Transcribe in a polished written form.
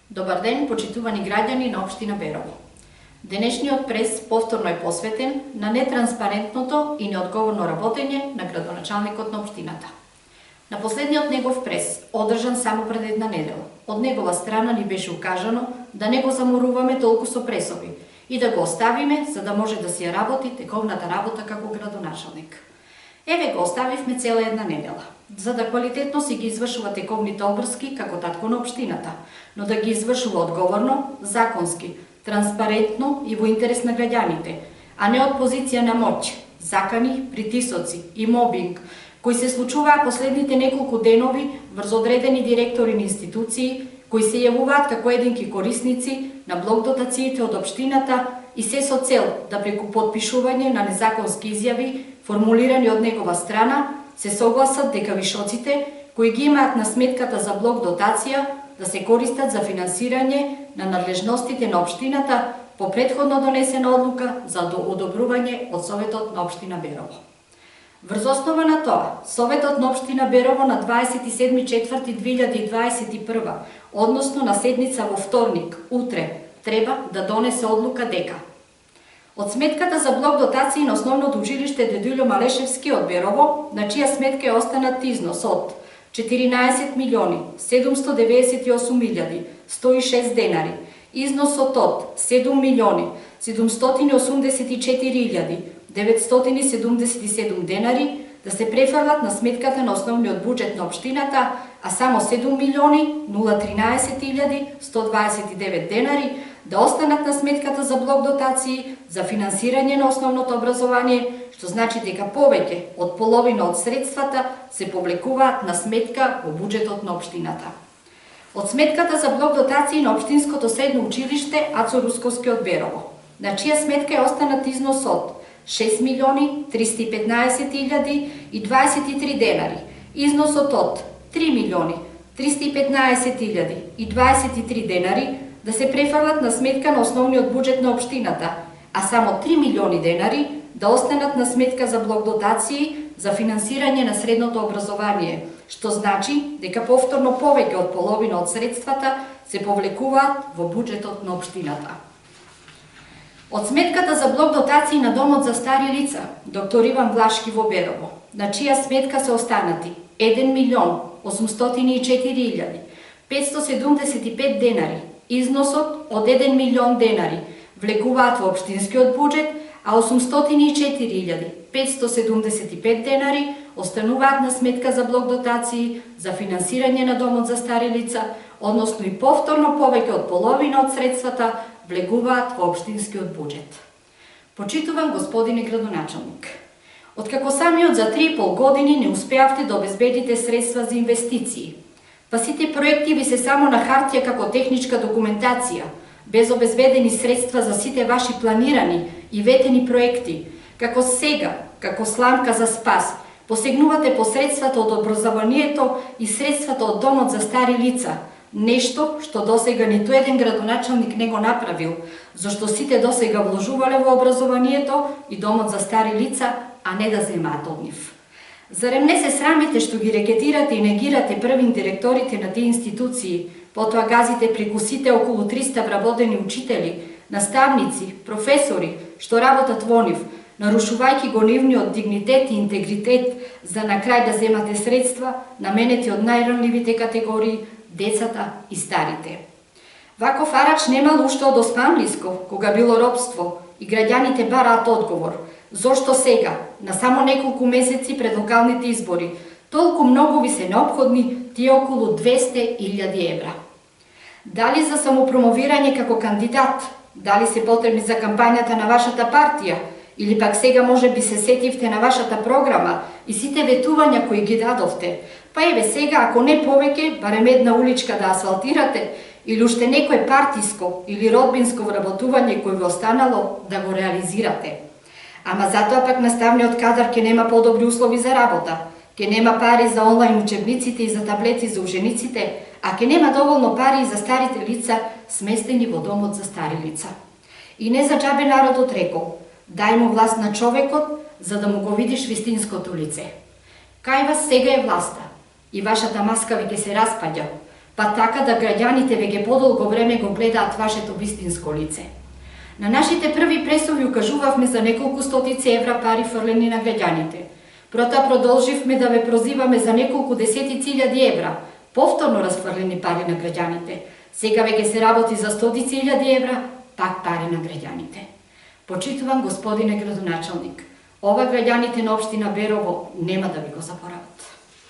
Добар ден, почитувани граѓани на општина Берово. Денешниот прес повторно е посветен на нетранспарентното и неодговорно работење на градоначалникот на општината. На последниот негов прес, одржан само пред една недела, од негова страна ни беше укажано да не го заморуваме толку со пресови и да го оставиме за да може да си ја работи тековната работа како градоначалник. Еве го оставивме цела една недела, за да квалитетно си ги извршува тековните обврски како татко на општината, но да ги извршува одговорно, законски, транспарентно и во интерес на граѓаните, а не од позиција на моќ, закани, притисоци и мобинг, кои се случуваа последните неколку денови врз одредени директори на институции, кои се јавуваат како единки корисници на блок дотациите од општината и се со цел да преку потпишување на незаконски изјави, формулирани од негова страна, се согласат дека вишоците кои ги имаат на сметката за блок дотација да се користат за финансирање на надлежностите на општината по претходно донесена одлука за одобрување од Советот на општина Берово. Врз основа на тоа, Советот на општина Берово на 27.4.2021, односно на седница во вторник, утре, треба да донесе одлука дека од сметката за блок дотации на Основното училиште Дедуљо Малешевски од Берово, на чија сметка е останат износ од 14.798.106 денари, износот од 7.784.977 денари да се префрлат на сметката на основниот буџет на општината, а само 7.013.129 денари да останат на сметката за блок дотации за финансирање на основното образование, што значи дека повеќе од половина од средствата се повлекуваат на сметка во буџетот на општината. Од сметката за блок дотации на Општинското средно училиште Ацо Русковски од Берово, на чија сметка е останат износ од 6.315.023 денари, износот од 3.315.023 денари да се префрлат на сметка на основниот буџет на општината, а само 3 милиони денари да останат на сметка за блок дотации за финансирање на средното образование, што значи дека повторно повеќе од половина од средствата се повлекуваат во буџетот на општината. Од сметката за блок дотации на Домот за стари лица, доктор Иван Влашки во Берово, на чија сметка се останати 1.804.575 денари, износот од 1 милион денари влегуваат во општинскиот буџет, а 804.575 денари остануваат на сметка за блок дотации за финансирање на Домот за стари лица, односно и повторно повеќе од половина од средствата влегуваат во општинскиот буџет. Почитуван господине градоначалник, откако самиот за 3,5 години не успеавте да обезбедите средства за инвестиции, па сите проекти ви се само на хартија како техничка документација, без обезбедени средства за сите ваши планирани и ветени проекти, како сега, како сламка за спас, посегнувате по средствата од образованието и средствата од Домот за стари лица, нешто што досега ниту еден градоначалник не го направил, зашто сите досега вложувале во образованието и Домот за стари лица, а не да земаат од нив. Зарем не се срамите што ги рекетирате и негирате првин директорите на тие институции, потоа газите преку сите околу 300 вработени учители, наставници, професори, што работат во нив, нарушувајќи го нивниот дигнитет и интегритет, за на крај да земате средства наменети од најранливите категории, децата и старите. Ваков арач немал уште од Османлиско, кога било робство, и граѓаните бараат одговор. Зошто сега, на само неколку месеци пред локалните избори, толку многу ви се неопходни тие околу 200.000 евра? Дали за самопромовирање како кандидат, дали се потребни за кампањата на вашата партија, или пак сега може би се сетивте на вашата програма и сите ветувања кои ги дадовте, па еве сега, ако не повеќе, барем една уличка да асфалтирате, или уште некое партиско или родбинско вработување кој ви останало да го реализирате. Ама затоа пак наставниот кадар ќе нема подобри услови за работа, ќе нема пари за онлайн учебниците и за таблети за учениците, а ќе нема доволно пари и за старите лица сместени во Домот за стари лица. И не за џабе народот рекол: дај му власт на човекот, за да му го видиш вистинското лице. Кај вас сега е власта и вашата маска ви ќе се распаѓа. па така да граѓаните веќе подолго време го гледаат вашето вистинско лице. На нашите први пресови укажувавме за неколку стотици евра пари фрлени на граѓаните. Протоа продолживме да ве прозиваме за неколку десетици илјади евра, повторно расфрлени пари на граѓаните. Сега веќе се работи за стотици илјади евра, пак пари на граѓаните. Почитувам господине градоначалник, ова граѓаните на општина Берово нема да ви го заборават.